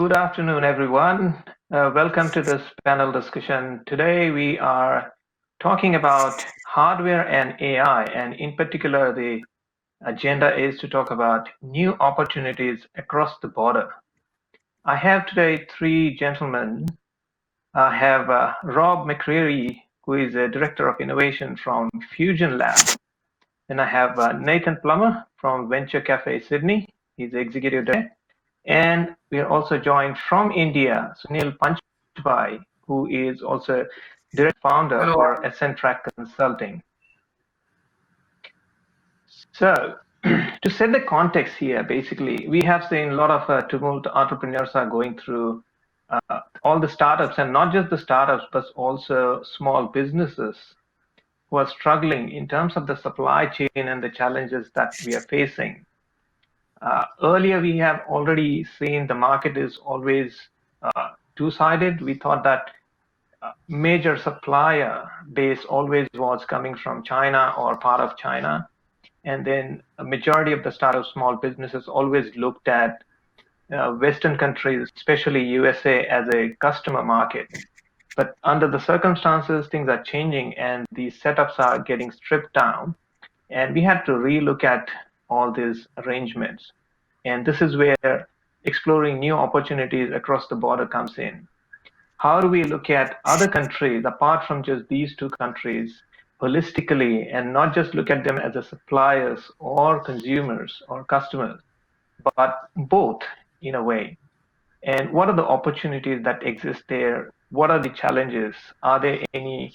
Good afternoon, everyone. Welcome to this panel discussion. Today, we are talking about hardware and AI, and in particular, the agenda is to talk about new opportunities across the border. I have today three gentlemen. I have Rob McCreary, who is a Director of Innovation from Fusion Lab. Then I have Nathan Plummer from Venture Cafe Sydney. He's the Executive Director. And we are also joined from India, Sunil Panchbai, who is also direct founder Hello. for Ascentrack Consulting. So, to set the context here, basically, we have seen a lot of tumult. Entrepreneurs are going through all the startups, and not just the startups, but also small businesses who are struggling in terms of the supply chain and the challenges that we are facing. Earlier, we have already seen the market is always two-sided. We thought that major supplier base always was coming from China or part of China. And then a majority of the startup small businesses always looked at Western countries, especially USA, as a customer market. But under the circumstances, things are changing and these setups are getting stripped down. And we had to relook at all these arrangements. And this is where exploring new opportunities across the border comes in. How do we look at other countries apart from just these two countries holistically and not just look at them as a suppliers or consumers or customers, but both in a way? And what are the opportunities that exist there? What are the challenges? Are there any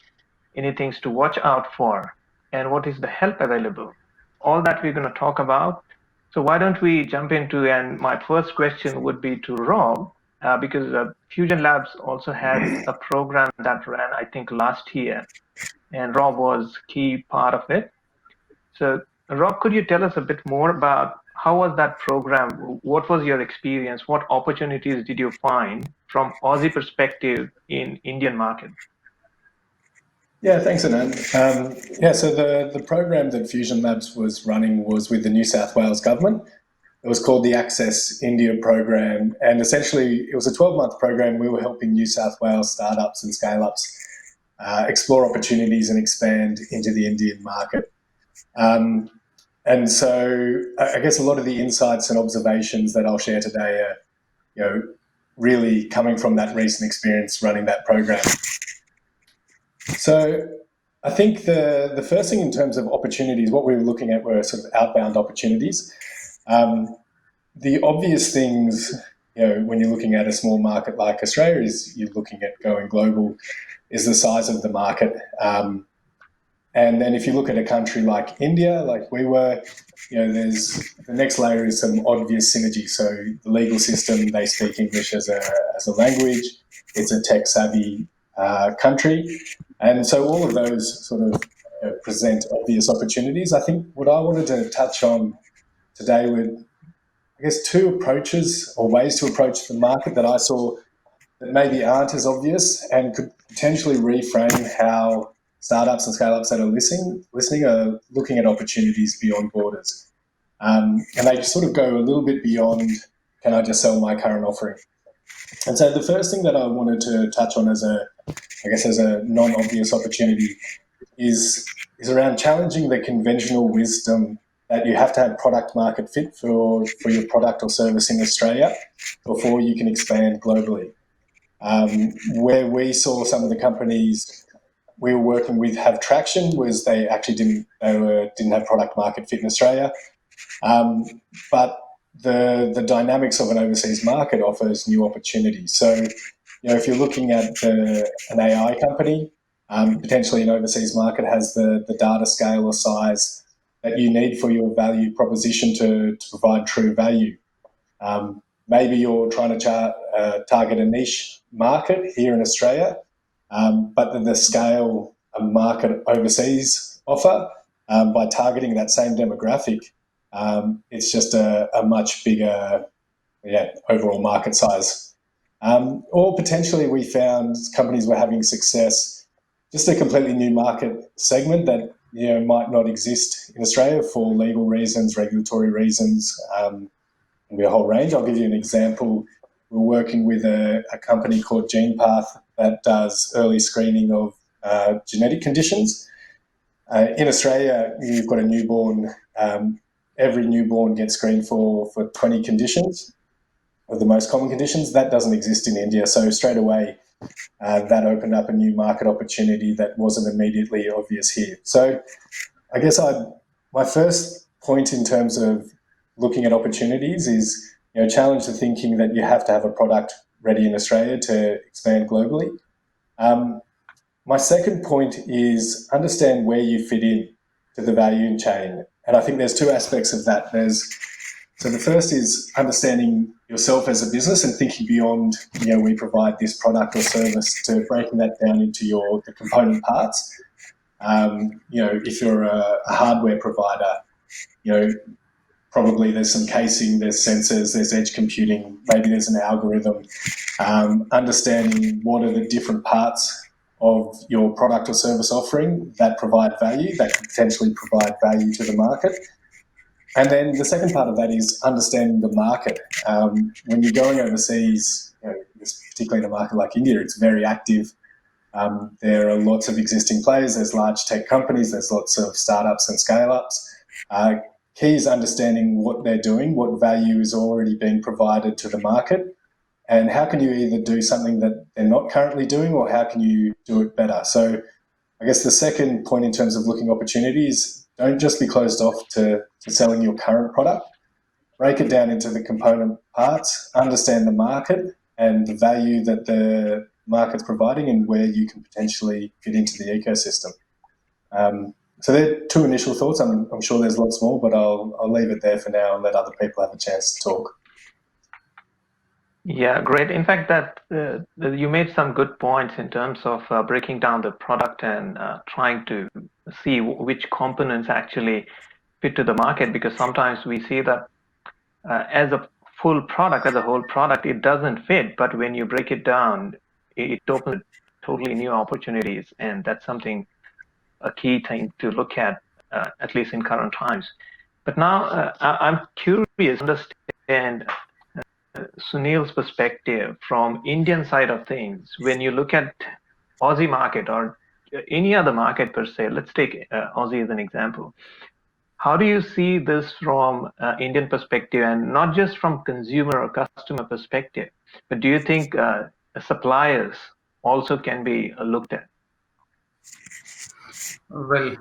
things to watch out for? And what is the help available? All that we're going to talk about. So why don't we jump into, and my first question would be to Rob, because Fusion Labs also had a program that ran, I think, last year, and Rob was key part of it. So Rob, could you tell us a bit more about how was that program? What was your experience? What opportunities did you find from Aussie perspective in Indian market? Yeah, thanks, Anand. So the program that Fusion Labs was running was with the New South Wales government. It was called the Access India program, and essentially it was a 12-month program. We were helping New South Wales startups and scale-ups explore opportunities and expand into the Indian market. And so I guess a lot of the insights and observations that I'll share today are, really coming from that recent experience running that program. So I think the first thing in terms of opportunities, what we were looking at were sort of outbound opportunities. The obvious things, when you're looking at a small market like Australia, is you're looking at going global, is the size of the market. And then if you look at a country like India, like we were, there's the next layer is some obvious synergy. So the legal system, they speak English as a language. It's a tech-savvy country. And so all of those sort of present obvious opportunities. I think what I wanted to touch on today were, I guess, two approaches or ways to approach the market that I saw that maybe aren't as obvious and could potentially reframe how startups and scale-ups that are listening are looking at opportunities beyond borders. And they sort of go a little bit beyond, can I just sell my current offering? And so the first thing that I wanted to touch on as a non-obvious opportunity is around challenging the conventional wisdom that you have to have product market fit for your product or service in Australia before you can expand globally. Where we saw some of the companies we were working with have traction was they actually didn't have product market fit in Australia. But the dynamics of an overseas market offers new opportunities. So, if you're looking at an AI company, potentially an overseas market has the data scale or size that you need for your value proposition to provide true value. Maybe you're trying to target a niche market here in Australia, but the scale a market overseas offer by targeting that same demographic, it's just a much bigger overall market size. Or potentially we found companies were having success, just a completely new market segment that might not exist in Australia for legal reasons, regulatory reasons, and a whole range. I'll give you an example. we're working with a company called GenePath that does early screening of genetic conditions. In Australia, you've got a newborn. Every newborn gets screened for 20 conditions, of the most common conditions. That doesn't exist in India. So straight away, that opened up a new market opportunity that wasn't immediately obvious here. So I guess my first point in terms of looking at opportunities is, challenge the thinking that you have to have a product ready in Australia to expand globally. My second point is understand where you fit in to the value chain. And I think there's two aspects of that. So the first is understanding yourself as a business and thinking beyond, we provide this product or service, to breaking that down into the component parts. If you're a hardware provider, probably there's some casing, there's sensors, there's edge computing, maybe there's an algorithm. Understanding what are the different parts of your product or service offering that provide value, that could potentially provide value to the market. And then the second part of that is understanding the market. When you're going overseas, particularly in a market like India, it's very active. There are lots of existing players, there's large tech companies, there's lots of startups and scale-ups. Key is understanding what they're doing, what value is already being provided to the market, and how can you either do something that they're not currently doing, or how can you do it better? So I guess the second point in terms of looking opportunities, don't just be closed off to selling your current product. Break it down into the component parts, understand the market and the value that the market's providing and where you can potentially fit into the ecosystem. So they're two initial thoughts. I'm sure there's lots more, but I'll leave it there for now and let other people have a chance to talk. Yeah, great. In fact, that you made some good points in terms of breaking down the product and trying to see which components actually fit to the market, because sometimes we see that as a full product, as a whole product, it doesn't fit. But when you break it down, it opens totally new opportunities, and that's something, a key thing to look at least in current times. But now I'm curious to understand Sunil's perspective from Indian side of things. When you look at Aussie market or any other market per se, let's take Aussie as an example. How do you see this from Indian perspective, and not just from consumer or customer perspective, but do you think suppliers also can be looked at? Well,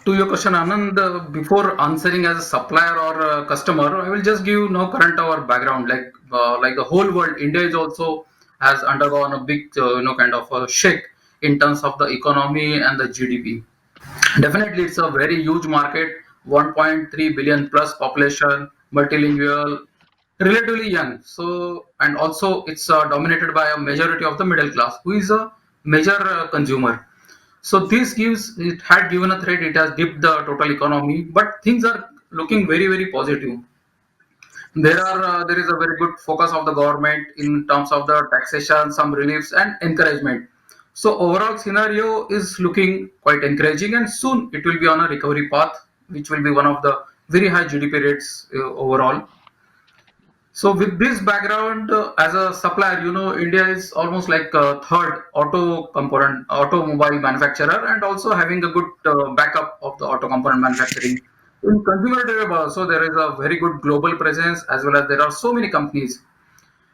to your question, Anand, before answering as a supplier or a customer, I will just give no current our background. Like the whole world, India is also has undergone a big, kind of a shake in terms of the economy and the GDP. Definitely, it's a very huge market, 1.3 billion plus population, multilingual, relatively young. So, and also it's dominated by a majority of the middle class, who is a major consumer. So this gives, it had given a threat, it has dipped the total economy, but things are looking very, very positive. There is a very good focus of the government in terms of the taxation, some reliefs and encouragement. So overall scenario is looking quite encouraging, and soon it will be on a recovery path, which will be one of the very high GDP rates overall. So with this background, as a supplier, India is almost like a third automobile manufacturer, and also having a good backup of the auto component manufacturing. In consumer durable also, there is a very good global presence, as well as there are so many companies.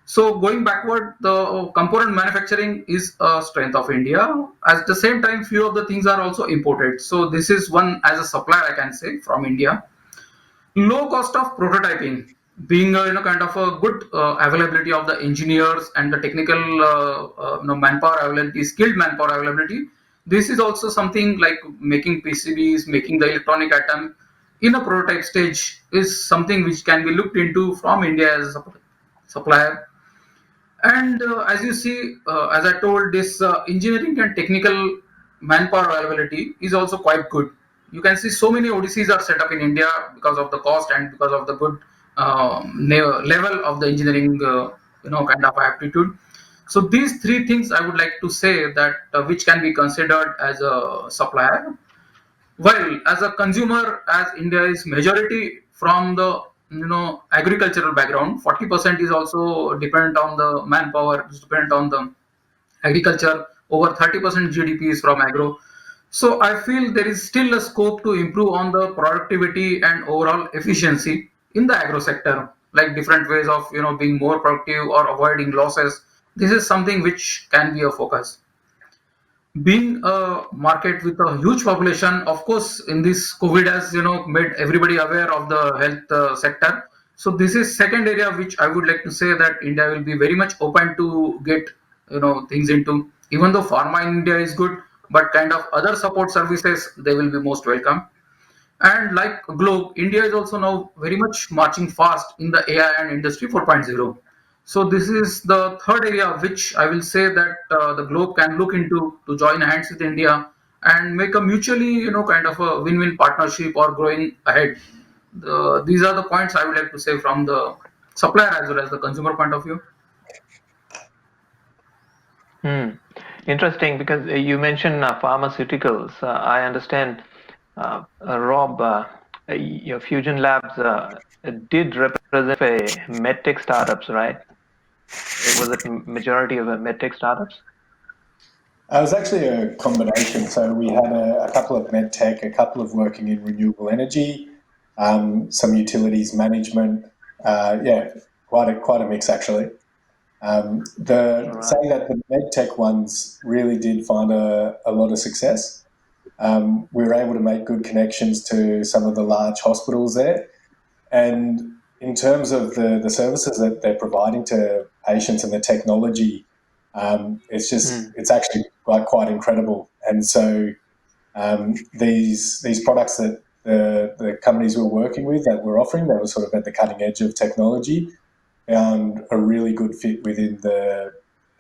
So going backward, the component manufacturing is a strength of India. At the same time, few of the things are also imported. So this is one, as a supplier, I can say, from India. Low cost of prototyping, being a, kind of a good availability of the engineers and the technical manpower availability, skilled manpower availability. This is also something like making PCBs, making the electronic atom in a prototype stage is something which can be looked into from India as a supplier. And as you see, as I told, this engineering and technical manpower availability is also quite good. You can see so many ODCs are set up in India because of the cost and because of the good level of the engineering, kind of aptitude. So these three things I would like to say that which can be considered as a supplier. While as a consumer, as India is majority from the agricultural background. 40% is also dependent on the manpower, is dependent on the agriculture. Over 30% GDP is from agro. So I feel there is still a scope to improve on the productivity and overall efficiency in the agro sector, like different ways of being more productive or avoiding losses. This is something which can be a focus. Being a market with a huge population, of course, in this COVID has made everybody aware of the health sector. So this is second area which I would like to say that India will be very much open to get things into. Even though pharma in India is good, but kind of other support services they will be most welcome. And like Globe, India is also now very much marching fast in the AI and Industry 4.0. So this is the third area which I will say that the Globe can look into to join hands with India and make a mutually, kind of a win-win partnership or growing ahead. These are the points I would like to say from the supplier as well as the consumer point of view. Hmm. Interesting, because you mentioned pharmaceuticals. I understand, Rob, your Fusion Labs did represent a medtech startups, right? Was it majority of a medtech startups? It was actually a combination. So we had a couple of med tech, a couple of working in renewable energy, some utilities management. Yeah, quite a mix actually. All The right. saying that the med tech ones really did find a lot of success. We were able to make good connections to some of the large hospitals there, and in terms of the services that they're providing to patients and the technology, Hmm. it's actually quite incredible. And so these products that the companies we're working with that we're offering, that were sort of at the cutting edge of technology, found a really good fit within the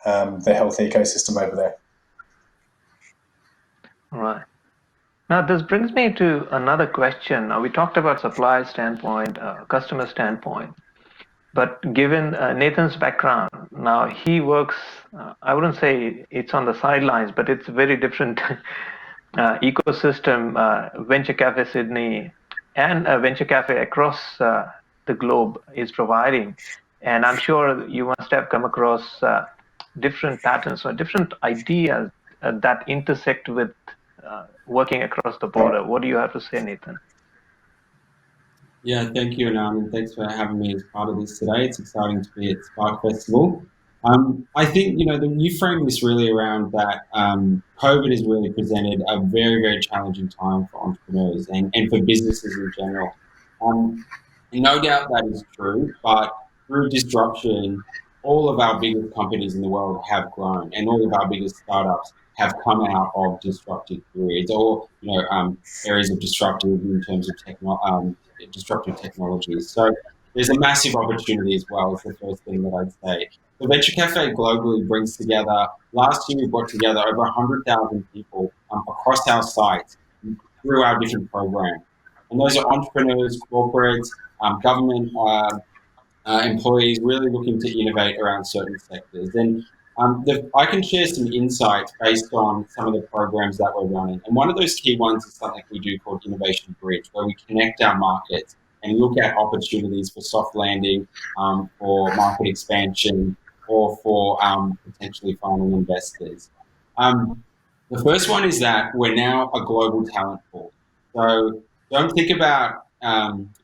health ecosystem over there. All right. Now, this brings me to another question. We talked about supply standpoint, customer standpoint, but given Nathan's background, now he works, I wouldn't say it's on the sidelines, but it's a very different ecosystem, Venture Cafe Sydney and Venture Cafe across the globe is providing. And I'm sure you must have come across different patterns or different ideas that intersect with working across the border. What do you have to say, Nathan? Yeah, thank you, Anand, and thanks for having me as part of this today. It's exciting to be at Spark Festival. I think you frame this really around that. COVID has really presented a very, very challenging time for entrepreneurs and for businesses in general. Um, no doubt that is true, but through disruption, all of our biggest companies in the world have grown, and all of our biggest startups have come out of disruptive periods, or areas of disruptive in terms of disruptive technologies. So there's a massive opportunity as well. Is the first thing that I'd say. The Venture Cafe globally brings together. Last year, we brought together over 100,000 people across our sites through our different programs, and those are entrepreneurs, corporates, government employees really looking to innovate around certain sectors. And I can share some insights based on some of the programs that we're running. And one of those key ones is something we do called Innovation Bridge, where we connect our markets and look at opportunities for soft landing, for market expansion, or for potentially finding investors. The first one is that we're now a global talent pool. So don't think about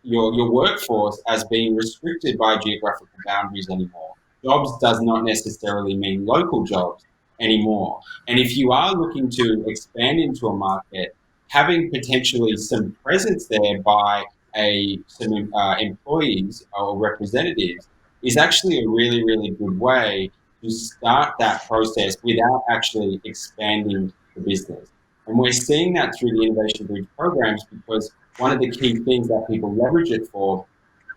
your workforce as being restricted by geographical boundaries anymore. Jobs does not necessarily mean local jobs anymore. And if you are looking to expand into a market, having potentially some presence there by some employees or representatives is actually a really, really good way to start that process without actually expanding the business. And we're seeing that through the Innovation Bridge programs because one of the key things that people leverage it for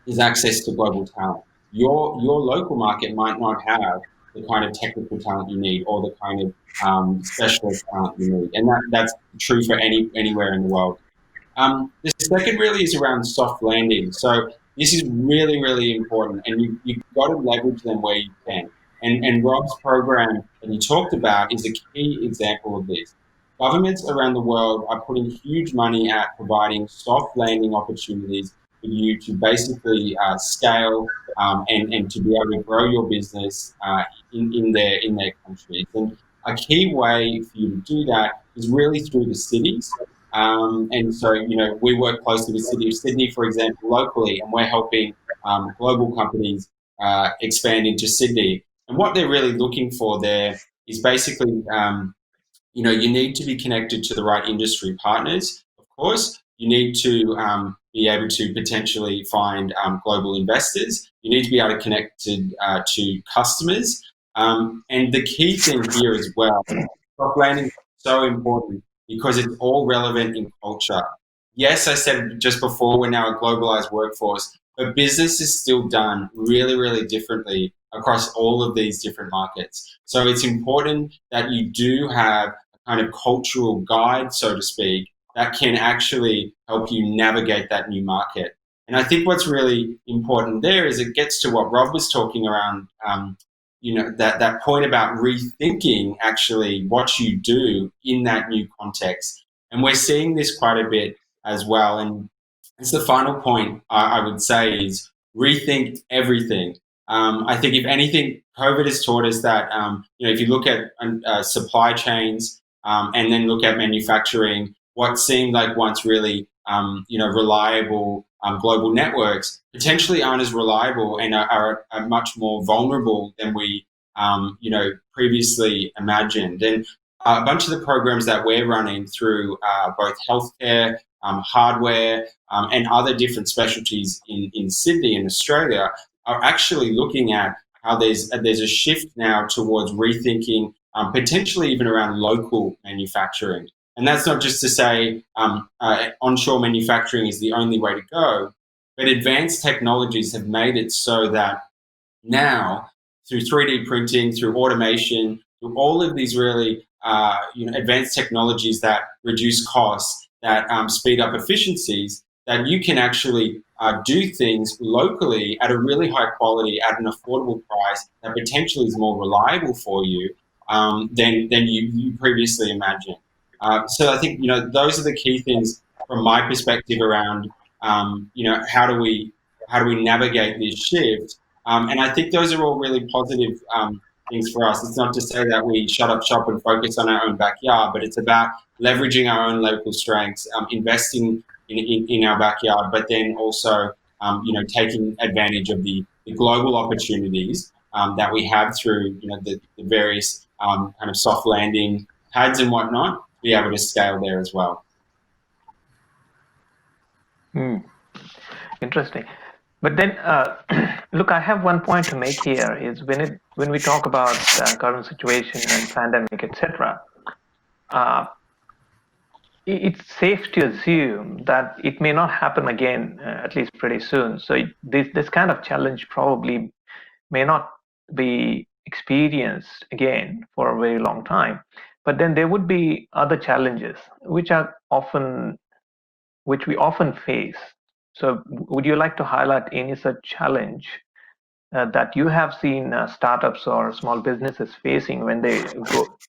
is access to global talent. Your local market might not have the kind of technical talent you need or the kind of specialist talent you need, and that's true for anywhere in the world. The second really is around soft landing. So this is really, really important, and you've got to leverage them where you can. And Rob's program that he talked about is a key example of this. Governments around the world are putting huge money at providing soft landing opportunities for you to basically scale and to be able to grow your business in their countries. And a key way for you to do that is really through the cities. And so, we work closely with the City of Sydney, for example, locally, and we're helping global companies expand into Sydney. And what they're really looking for there is basically, you need to be connected to the right industry partners, of course. You need to be able to potentially find global investors. You need to be able to connect to customers. And the key thing here as well, soft landing is so important because it's all relevant in culture. Yes, I said just before, we're now a globalized workforce, but business is still done really, really differently across all of these different markets. So it's important that you do have a kind of cultural guide, so to speak, that can actually help you navigate that new market. And I think what's really important there is it gets to what Rob was talking around, that point about rethinking actually what you do in that new context. And we're seeing this quite a bit as well. And it's the final point I would say is rethink everything. I think if anything, COVID has taught us that, if you look at supply chains and then look at manufacturing, what seemed like once really, reliable global networks potentially aren't as reliable and are much more vulnerable than we, previously imagined. And a bunch of the programs that we're running through both healthcare, hardware, and other different specialties in Sydney and Australia are actually looking at how there's a shift now towards rethinking, potentially even around local manufacturing. And that's not just to say onshore manufacturing is the only way to go, but advanced technologies have made it so that now, through 3D printing, through automation, through all of these really advanced technologies that reduce costs, that speed up efficiencies, that you can actually do things locally at a really high quality, at an affordable price that potentially is more reliable for you than you previously imagined. So I think those are the key things from my perspective around how do we navigate this shift. And I think those are all really positive things for us. It's not to say that we shut up shop and focus on our own backyard, but it's about leveraging our own local strengths, investing in our backyard, but then also, taking advantage of the global opportunities that we have through, the various kind of soft landing pads and whatnot, to be able to scale there as well. Interesting. But then, look, I have one point to make here is when we talk about current situation and pandemic, etc., it's safe to assume that it may not happen again, at least pretty soon. So this kind of challenge probably may not be experienced again for a very long time. But then there would be other challenges which we often face. So would you like to highlight any such challenge that you have seen startups or small businesses facing when they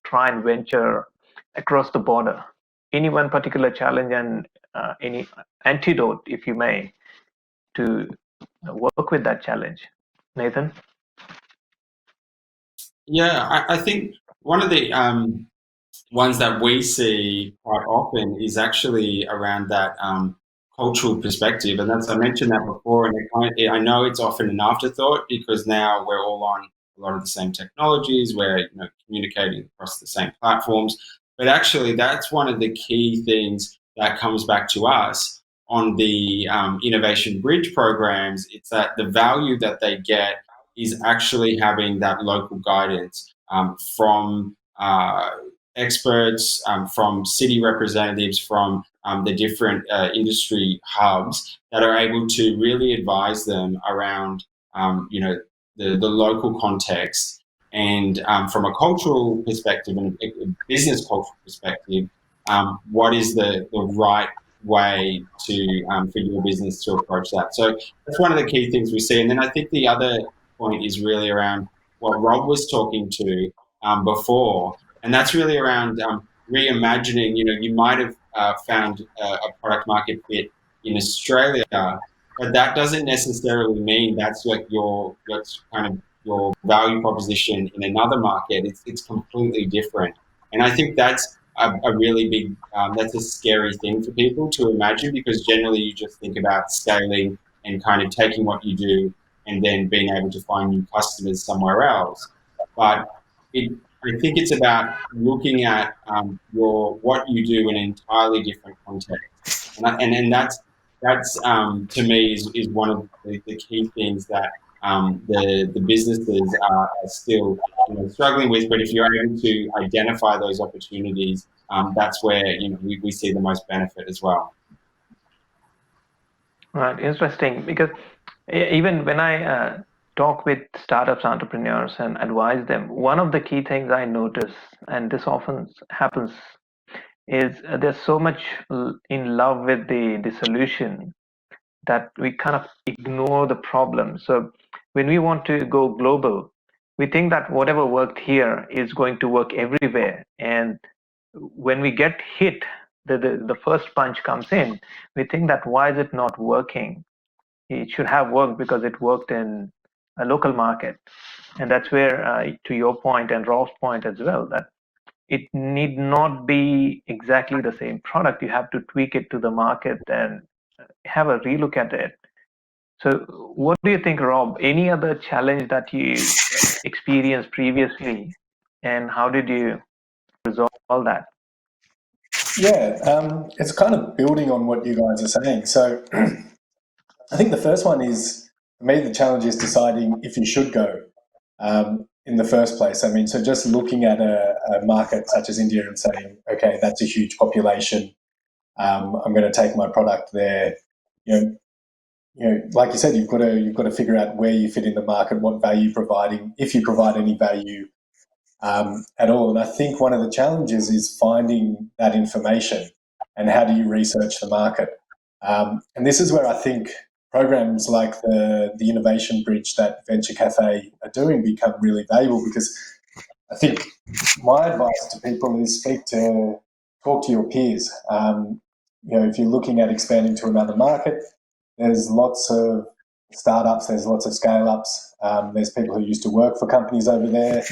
try and venture across the border? Any one particular challenge and any antidote, if you may, to work with that challenge? Nathan? Yeah, I think one of the ones that we see quite often is actually around that cultural perspective, and I mentioned that before, and I know it's often an afterthought because now we're all on a lot of the same technologies, we're communicating across the same platforms, but actually that's one of the key things that comes back to us on the Innovation Bridge programs. It's that the value that they get is actually having that local guidance from experts, from city representatives, from the different industry hubs that are able to really advise them around, the local context and from a cultural perspective and a business cultural perspective, what is the right way to for your business to approach that. So that's one of the key things we see. And then I think the other point is really around what Rob was talking to before, and that's really around reimagining. You might have found a product market fit in Australia, but that doesn't necessarily mean that's like that's kind of your value proposition in another market. It's completely different, and I think that's a really big that's a scary thing for people to imagine, because generally you just think about scaling and kind of taking what you do and then being able to find new customers somewhere else. But I think it's about looking at your what you do in an entirely different context, and that's to me is one of the key things that the businesses are still struggling with. But if you're able to identify those opportunities, that's where we see the most benefit as well. Right, interesting. Because even when I talk with startups, entrepreneurs, and advise them, one of the key things I notice, and this often happens, is they're so much in love with the solution that we kind of ignore the problem. So when we want to go global, we think that whatever worked here is going to work everywhere. And when we get hit, the first punch comes in, we think that why is it not working? It should have worked because it worked in a local market. And that's where, to your point and Rob's point as well, that it need not be exactly the same product. You have to tweak it to the market and have a relook at it. So what do you think, Rob? Any other challenge that you experienced previously, and how did you resolve that? Yeah, it's kind of building on what you guys are saying. So I think the first one is, for me, the challenge is deciding if you should go in the first place. I mean, so just looking at a market such as India and saying, okay, that's a huge population. I'm going to take my product there. Like you said, you've got to figure out where you fit in the market, what value you're providing, if you provide any value at all. And I think one of the challenges is finding that information, and how do you research the market. And this is where I think programs like the Innovation Bridge that Venture Cafe are doing become really valuable, because I think my advice to people is talk to your peers. If you're looking at expanding to another market, there's lots of startups, there's lots of scale-ups, there's people who used to work for companies over there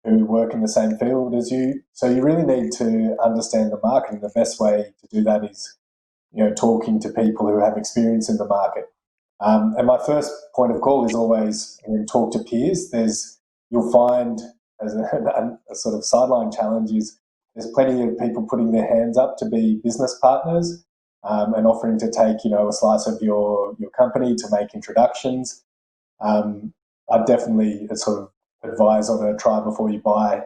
who work in the same field as you. So you really need to understand the market, and the best way to do that is talking to people who have experience in the market. And my first point of call is always talk to peers. You'll find, as a sort of sideline challenge, is there's plenty of people putting their hands up to be business partners and offering to take a slice of your company to make introductions. I'd definitely sort of advise on a try before you buy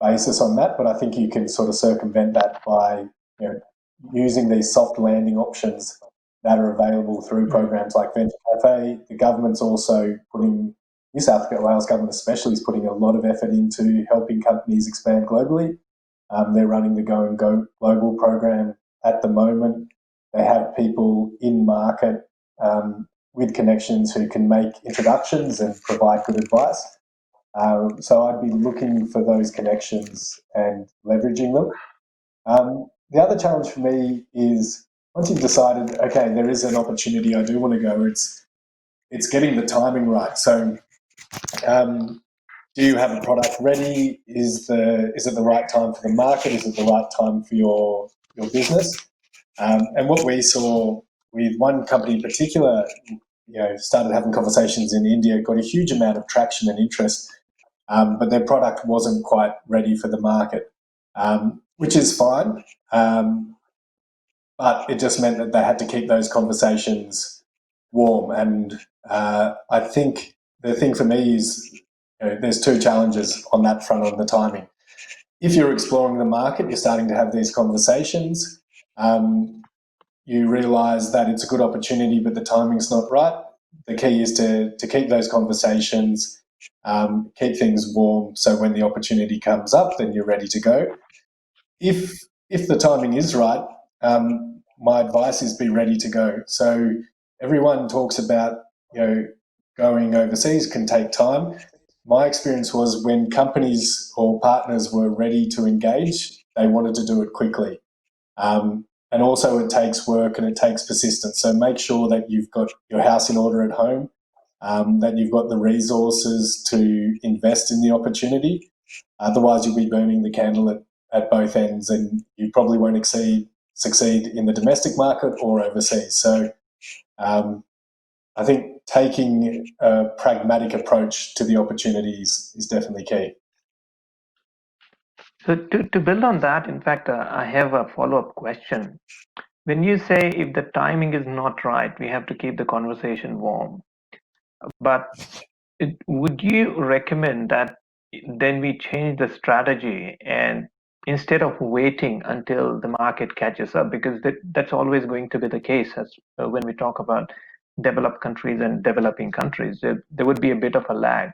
basis on that, but I think you can sort of circumvent that by using these soft landing options that are available through programs like Venture Cafe. The government's also putting, New South Wales government especially, is putting a lot of effort into helping companies expand globally. They're running the Go and Go Global program at the moment. They have people in market with connections who can make introductions and provide good advice. So I'd be looking for those connections and leveraging them. The other challenge for me is, once you've decided, okay, there is an opportunity, I do want to go, it's getting the timing right. So do you have a product ready? Is it the right time for the market? Is it the right time for your business? And what we saw with one company in particular, started having conversations in India, got a huge amount of traction and interest, but their product wasn't quite ready for the market, which is fine. But it just meant that they had to keep those conversations warm. And I think the thing for me is, there's two challenges on that front, on the timing. If you're exploring the market, you're starting to have these conversations, you realise that it's a good opportunity, but the timing's not right. The key is to keep those conversations, keep things warm, so when the opportunity comes up, then you're ready to go. If the timing is right, my advice is be ready to go. So everyone talks about going overseas can take time. My experience was, when companies or partners were ready to engage, they wanted to do it quickly. and also it takes work and it takes persistence. So make sure that you've got your house in order at home, that you've got the resources to invest in the opportunity. Otherwise, you'll be burning the candle at both ends, and you probably won't succeed in the domestic market or overseas. So I think taking a pragmatic approach to the opportunities is definitely key. So to build on that, in fact, I have a follow-up question. When you say if the timing is not right, we have to keep the conversation warm. But would you recommend that then we change the strategy and instead of waiting until the market catches up, because that's always going to be the case as when we talk about developed countries and developing countries, there would be a bit of a lag.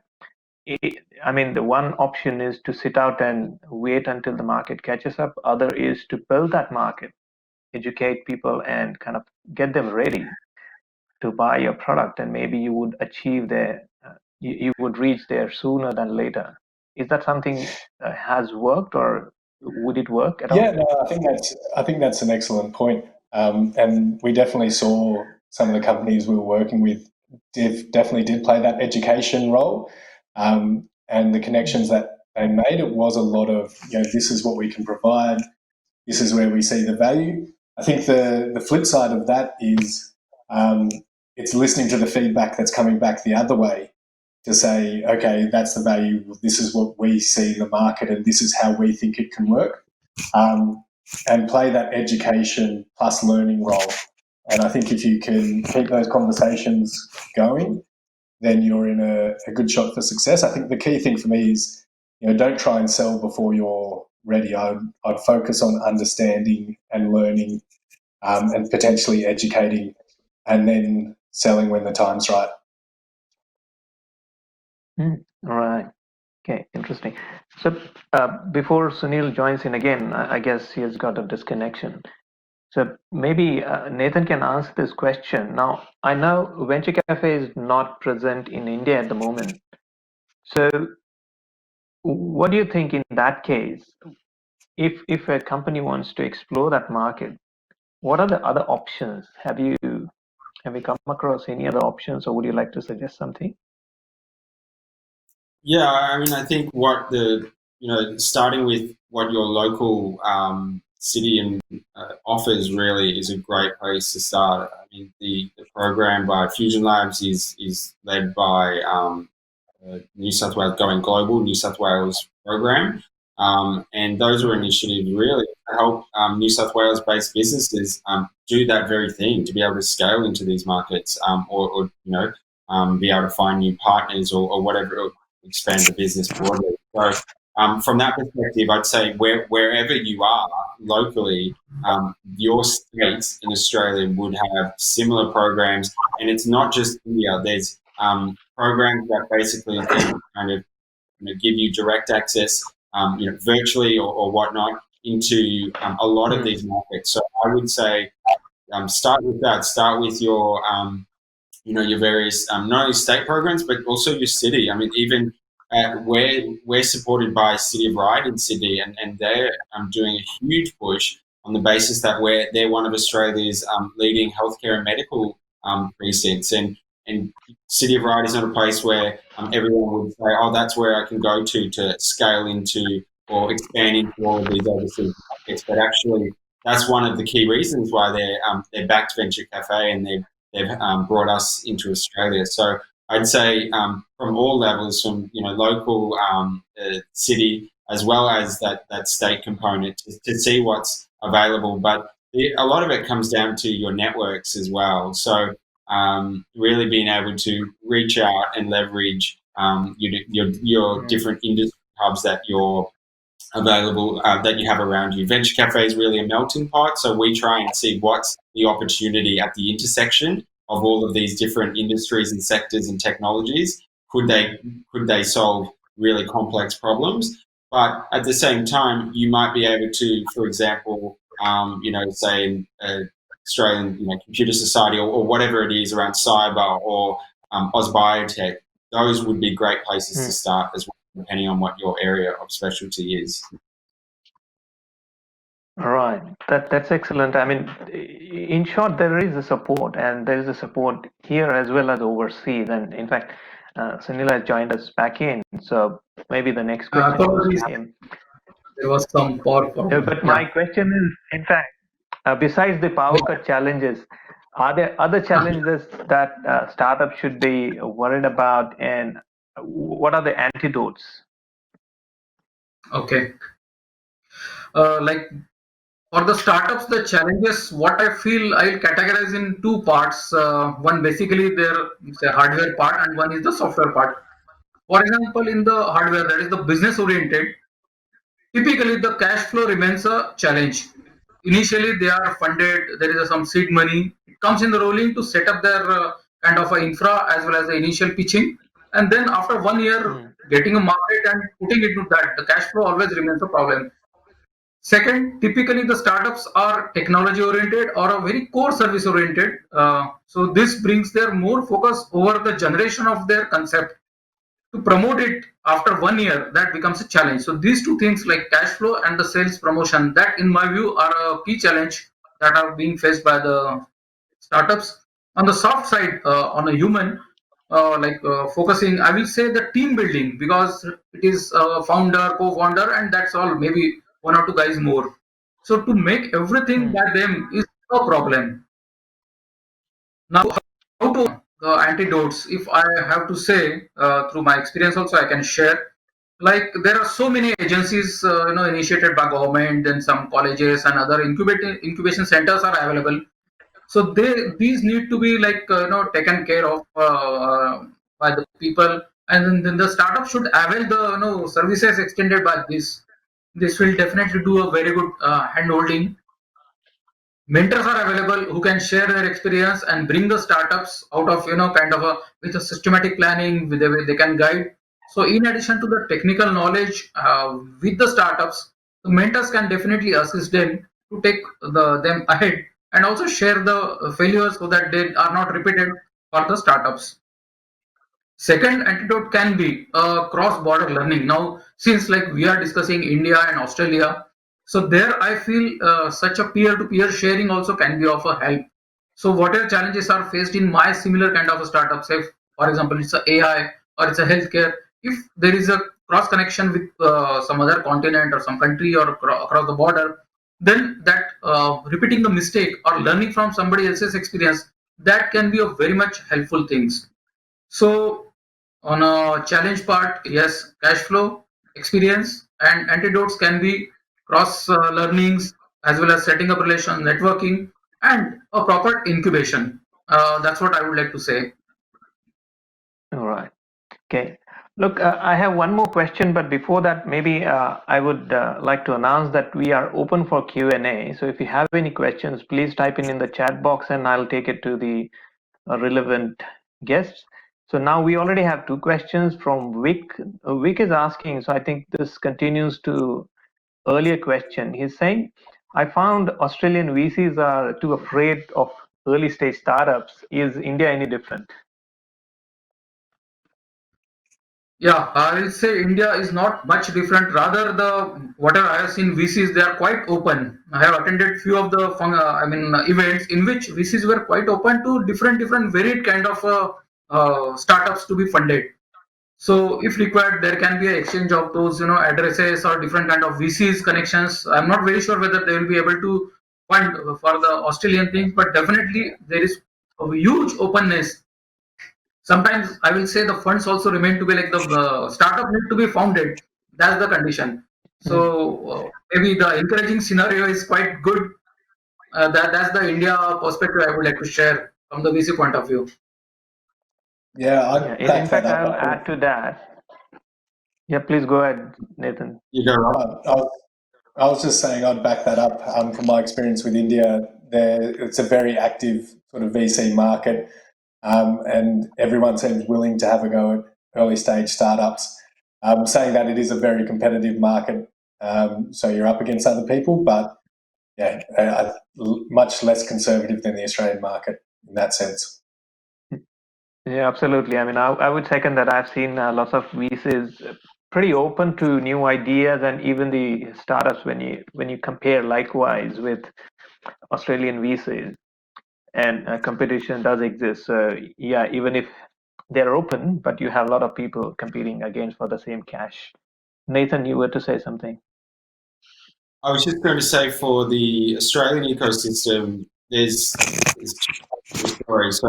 I mean, the one option is to sit out and wait until the market catches up. Other is to build that market, educate people, and kind of get them ready to buy your product, and maybe you would achieve you would reach there sooner than later. Is that something has worked, or would it work at all? Yeah, no, I think that's an excellent point. And we definitely saw some of the companies we were working with definitely did play that education role. And the connections that they made, it was a lot of, this is what we can provide, this is where we see the value. I think the flip side of that is it's listening to the feedback that's coming back the other way to say, okay, that's the value, this is what we see in the market, and this is how we think it can work, and play that education plus learning role. And I think if you can keep those conversations going, then you're in a good shot for success. I think the key thing for me is, don't try and sell before you're ready. I'd focus on understanding and learning, and potentially educating, and then selling when the time's right. All right. Okay, interesting. So before Sunil joins in again, I guess he has got a disconnection. So maybe Nathan can answer this question. Now, I know Venture Cafe is not present in India at the moment. So what do you think in that case? If a company wants to explore that market, what are the other options? Have you come across any other options, or would you like to suggest something? Yeah, I mean, I think starting with what your local city and offers really is a great place to start. I mean, the program by Fusion Labs is led by New South Wales Going Global, New South Wales program. And those are initiatives really to help New South Wales-based businesses do that very thing, to be able to scale into these markets, or be able to find new partners or whatever, expand the business broadly. So from that perspective, I'd say wherever you are locally, your state in Australia would have similar programs, and it's not just India. There's programs that basically can kind of give you direct access, virtually or whatnot, into a lot of these markets. So I would say start with that. Start with your your various not only state programs but also your city. I mean, even we're supported by City of Ryde in Sydney, and they're doing a huge push on the basis that they're one of Australia's leading healthcare and medical precincts, and City of Ryde is not a place where everyone would say, oh, that's where I can go to scale into or expand into all of these overseas markets. But actually, that's one of the key reasons why they're backed Venture Cafe, and they've brought us into Australia. So I'd say from all levels, from local, city, as well as that state component, to see what's available. But a lot of it comes down to your networks as well. So really being able to reach out and leverage your different industry hubs that you're available, that you have around you. Venture Cafe is really a melting pot, so we try and see what's the opportunity at the intersection of all of these different industries and sectors and technologies. Could they solve really complex problems? But at the same time, you might be able to, for example, say in Australian Computer Society, or whatever it is around cyber, or Oz Biotech. Those would be great places to start as well, depending on what your area of specialty is. All right, that's excellent. I mean, in short, there is a support, and there is a support here as well as overseas. And in fact, Sunil has joined us back in, so maybe the next question goes to Apologies, him. there was some power problem. But Yeah. my question is, in fact, besides the power cut challenges, are there other challenges that startups should be worried about, and what are the antidotes? Okay. Like for the startups, the challenges, what I feel I'll categorize in two parts. One basically their say, hardware part, and one is the software part. For example, in the hardware, that is the business oriented, typically the cash flow remains a challenge. Initially, they are funded, there is some seed money. It comes in the rolling to set up their kind of a infra as well as the initial pitching. And then after 1 year, Hmm. getting a market and putting it into that, the cash flow always remains a problem. Second, typically the startups are technology oriented or a very core service oriented. So this brings their more focus over the generation of their concept. To promote it after 1 year, that becomes a challenge. So these two things like cash flow and the sales promotion, that in my view are a key challenge that are being faced by the startups. On the soft side, on a human, focusing, I will say the team building, because it is founder, co-founder, and that's all. Maybe one or two guys more. So to make everything Hmm. by them is a problem. Now, how to the antidotes? If I have to say, through my experience, also I can share. Like there are so many agencies, initiated by government, then some colleges and other incubation centers are available. So these need to be like taken care of by the people, and then the startup should avail the services extended by this. This will definitely do a very good hand holding. Mentors are available who can share their experience and bring the startups out of kind of a with a systematic planning with the way they can guide. So in addition to the technical knowledge with the startups, the mentors can definitely assist them to take them ahead and also share the failures so that they are not repeated for the startups. Second antidote can be cross-border learning. Now, since like we are discussing India and Australia, so there I feel such a peer-to-peer sharing also can be of a help. So whatever challenges are faced in my similar kind of a startup, say for example it's a AI or it's a healthcare, if there is a cross connection with some other continent or some country or across the border, then that repeating the mistake or learning from somebody else's experience, that can be a very much helpful things. So on a challenge part, yes, cash flow, experience, and antidotes can be cross learnings as well as setting up relation, networking, and a proper incubation. That's what I would like to say. All right. Okay. Look, I have one more question, but before that, maybe I would like to announce that we are open for Q&A. So if you have any questions, please type in the chat box and I'll take it to the relevant guests. So now we already have two questions from Vic. Vic is asking, so I think this continues to earlier question. He's saying, I found Australian VCs are too afraid of early stage startups. Is India any different? Yeah, I will say India is not much different. Rather, the whatever I have seen VCs, they are quite open. I have attended few of the events in which VCs were quite open to different varied kind of startups to be funded. So if required, there can be an exchange of those, addresses or different kind of VCs connections. I'm not very sure whether they will be able to fund for the Australian thing, but definitely there is a huge openness. Sometimes I will say the funds also remain to be like the startup need to be founded. That's the condition. So Mm. maybe the encouraging scenario is quite good. That's the India perspective I would like to share from the VC point of view. Yeah, Yeah, I'd in back that fact, up. I'll add to that. Yeah, please go ahead, Nathan. You go right. I was, I was just saying I'd back that up. From my experience with India, it's a very active sort of VC market, and everyone seems willing to have a go at early stage startups. Saying that it is a very competitive market, so you're up against other people, but yeah, much less conservative than the Australian market in that sense. Yeah, absolutely. I mean, I would second that. I've seen lots of VCs pretty open to new ideas, and even the startups, when you compare likewise with Australian VCs, and competition does exist. So yeah, even if they're open, but you have a lot of people competing against for the same cash. Nathan, you were to say something. I was just going to say for the Australian ecosystem, there's two sides to the story. So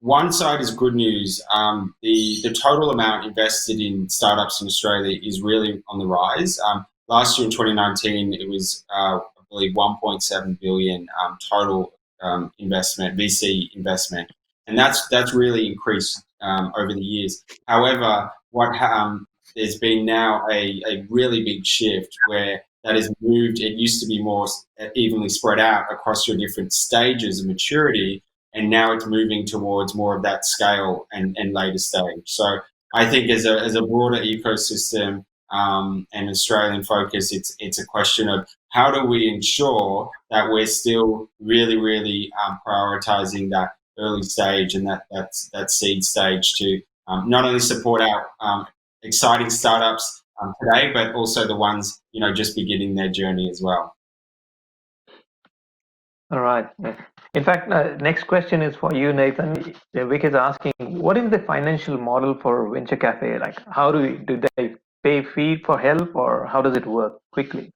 one side is good news. The total amount invested in startups in Australia is really on the rise. Last year in 2019, it was I believe 1.7 billion total investment, VC investment, and that's really increased over the years. However, there's been now a really big shift where that has moved. It used to be more evenly spread out across your different stages of maturity, and now it's moving towards more of that scale and later stage. So I think as a broader ecosystem and Australian focus, it's a question of how do we ensure that we're still really prioritizing that early stage and that seed stage to not only support our exciting startups today, but also the ones just beginning their journey as well. All right. In fact, next question is for you, Nathan. Vic is asking, what is the financial model for Venture Cafe? Like, how do they pay fee for help, or how does it work quickly?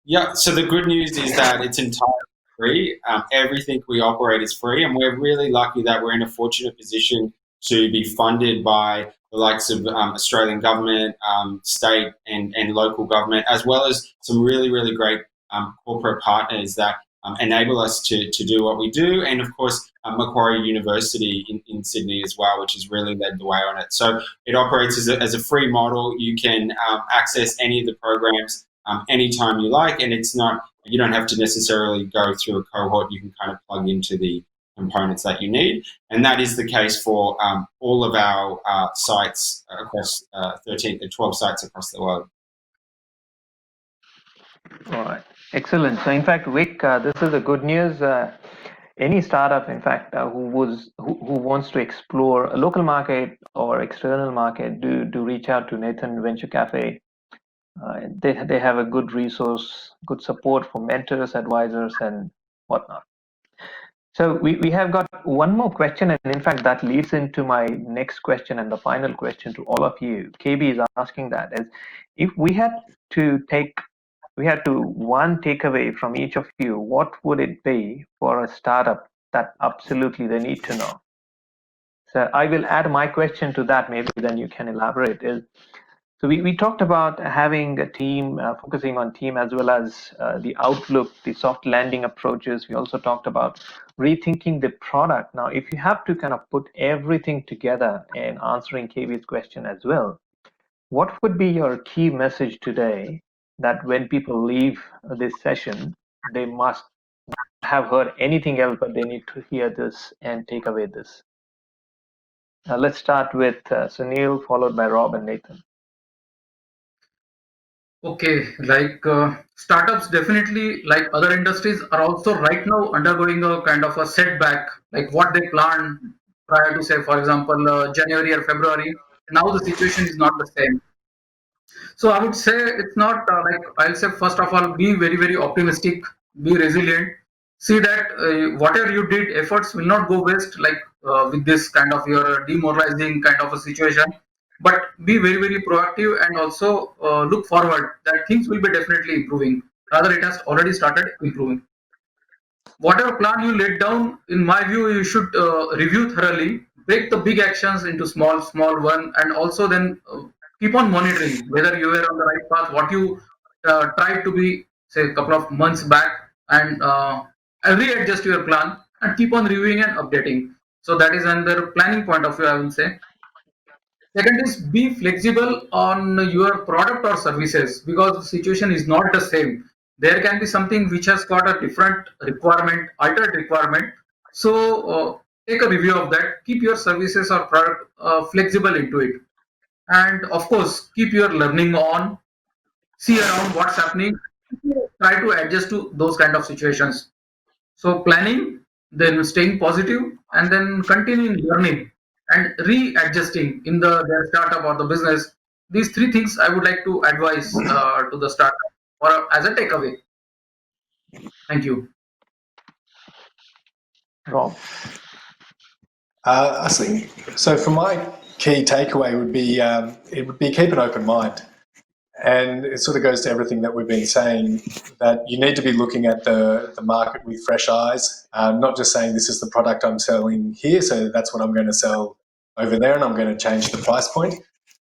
Yeah, so the good news is that it's entirely free. Everything we operate is free, and we're really lucky that we're in a fortunate position to be funded by the likes of Australian government, state and local government, as well as some really great corporate partners that enable us to do what we do, and of course Macquarie University in Sydney as well, which has really led the way on it. So it operates as a free model. You can access any of the programs anytime you like, and you don't have to necessarily go through a cohort. You can kind of plug into the components that you need, and that is the case for all of our sites across 12 sites across the world. All right, excellent. So in fact, Vic, this is a good news. Any startup, in fact, who wants to explore a local market or external market, do reach out to Nathan Venture Cafe. They have a good resource, good support for mentors, advisors, and whatnot. So we have got one more question, and in fact that leads into my next question and the final question to all of you. KB is asking that is, if we had one takeaway from each of you, what would it be for a startup that absolutely they need to know? So I will add my question to that, maybe then you can elaborate. So we talked about having a team, focusing on team as well as the outlook, the soft landing approaches. We also talked about rethinking the product. Now, if you have to kind of put everything together and answering KV's question as well, what would be your key message today that when people leave this session, they must have heard anything else, but they need to hear this and take away this? Let's start with Sunil, followed by Rob and Nathan. Okay, startups definitely, like other industries, are also right now undergoing a kind of a setback, like what they planned prior to, say, for example, January or February. Now the situation is not the same. So I would say it's not I'll say, first of all, be very optimistic, be resilient. See that whatever you did, efforts will not go waste. With this kind of your demoralizing kind of a situation, but be very proactive and also look forward that things will be definitely improving. Rather, it has already started improving. Whatever plan you laid down, in my view, you should review thoroughly, break the big actions into small one, and also then keep on monitoring whether you were on the right path, what you tried to be, say, a couple of months back, and readjust your plan and keep on reviewing and updating. So that is another planning point of view, I will say. Second is be flexible on your product or services, because the situation is not the same. There can be something which has got a different requirement, altered requirement. So take a review of that. Keep your services or product flexible into it, and of course keep your learning on. See around what's happening. Try to adjust to those kind of situations. So planning, then staying positive, and then continuing learning and readjusting in their startup or the business these three things I would like to advise to the startup or as a takeaway. Thank you. Rob. I think so. For my key takeaway would be it would be keep an open mind, and it sort of goes to everything that we've been saying. That you need to be looking at the market with fresh eyes, not just saying this is the product I'm selling here, so that's what I'm going to sell over there, and I'm going to change the price point.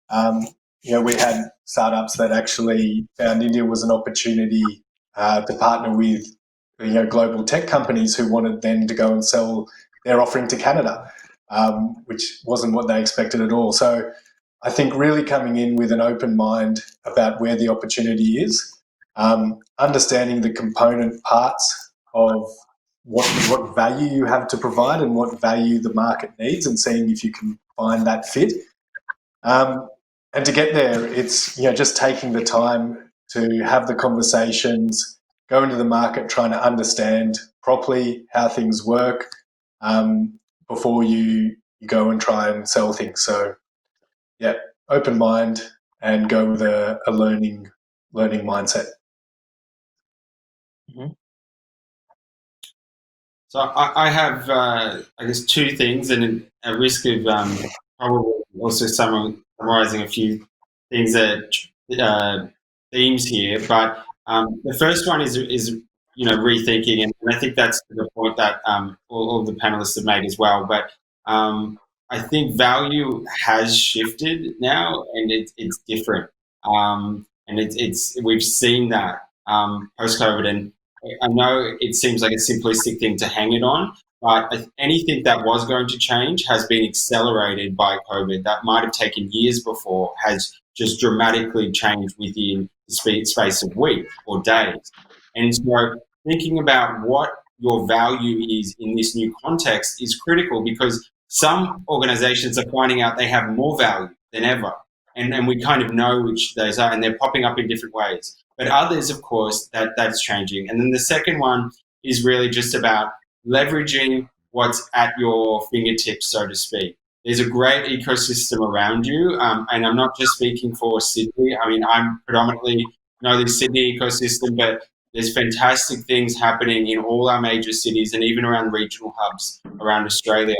Um, we had startups that actually found India was an opportunity to partner with global tech companies who wanted them to go and sell their offering to Canada, which wasn't what they expected at all. So I think really coming in with an open mind about where the opportunity is, understanding the component parts of what value you have to provide and what value the market needs, and seeing if you can find that fit. And to get there, it's just taking the time to have the conversations, go into the market, trying to understand properly how things work before you go and try and sell things. So, yeah, open mind and go with a learning mindset. Mm-hmm. So I have, I guess, two things, and at risk of probably also summarizing a few things that themes here. But the first one is rethinking, and I think that's the point that all the panelists have made as well. But I think value has shifted now, and it's different, and it's we've seen that post COVID. And I know it seems like a simplistic thing to hang it on, but anything that was going to change has been accelerated by COVID. That might have taken years before, has just dramatically changed within the space of weeks or days. And so thinking about what your value is in this new context is critical, because some organizations are finding out they have more value than ever. And we kind of know which those are, and they're popping up in different ways. But others, of course, that's changing. And then the second one is really just about leveraging what's at your fingertips, so to speak. There's a great ecosystem around you, and I'm not just speaking for Sydney. I mean, I'm predominantly know the Sydney ecosystem, but there's fantastic things happening in all our major cities and even around regional hubs around Australia.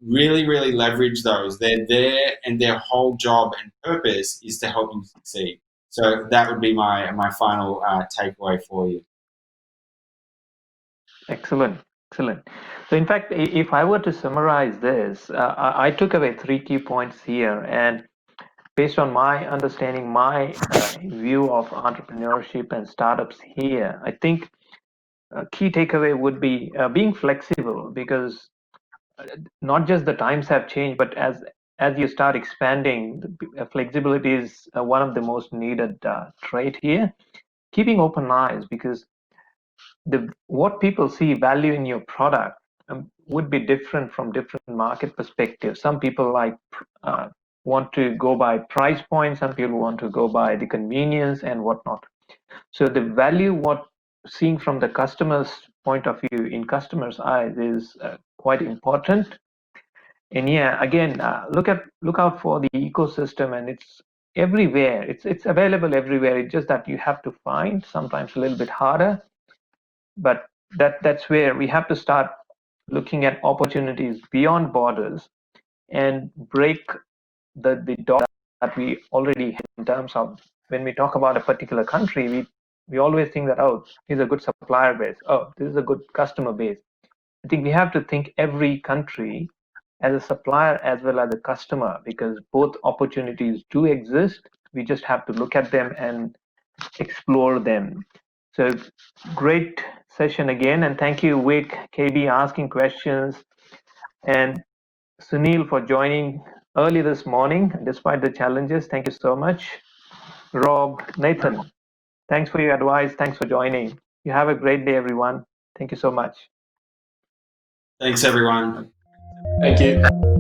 Really, really leverage those. They're there, and their whole job and purpose is to help you succeed. So that would be my final takeaway for you. Excellent. Excellent. So, in fact, if I were to summarize this, I took away 3 key points here. And based on my understanding, my view of entrepreneurship and startups here, I think a key takeaway would be being flexible, because not just the times have changed, but as you start expanding, flexibility is one of the most needed trait here. Keeping open eyes, because what people see value in your product would be different from different market perspectives. Some people want to go by price point, some people want to go by the convenience and whatnot. So the value, what seeing from the customer's point of view in customers' eyes, is quite important. And yeah, again, look out for the ecosystem, and it's everywhere. It's available everywhere. It's just that you have to find, sometimes a little bit harder, but that's where we have to start looking at opportunities beyond borders and break the dot that we already have. In terms of, when we talk about a particular country, we always think that, oh, this is a good supplier base, oh, this is a good customer base. I think we have to think every country as a supplier as well as a customer, because both opportunities do exist. We just have to look at them and explore them. So great session again, and thank you, Vic, KB, asking questions, and Sunil for joining early this morning despite the challenges. Thank you so much. Rob, Nathan, thanks for your advice. Thanks for joining. You have a great day, everyone. Thank you so much. Thanks, everyone. Thank you.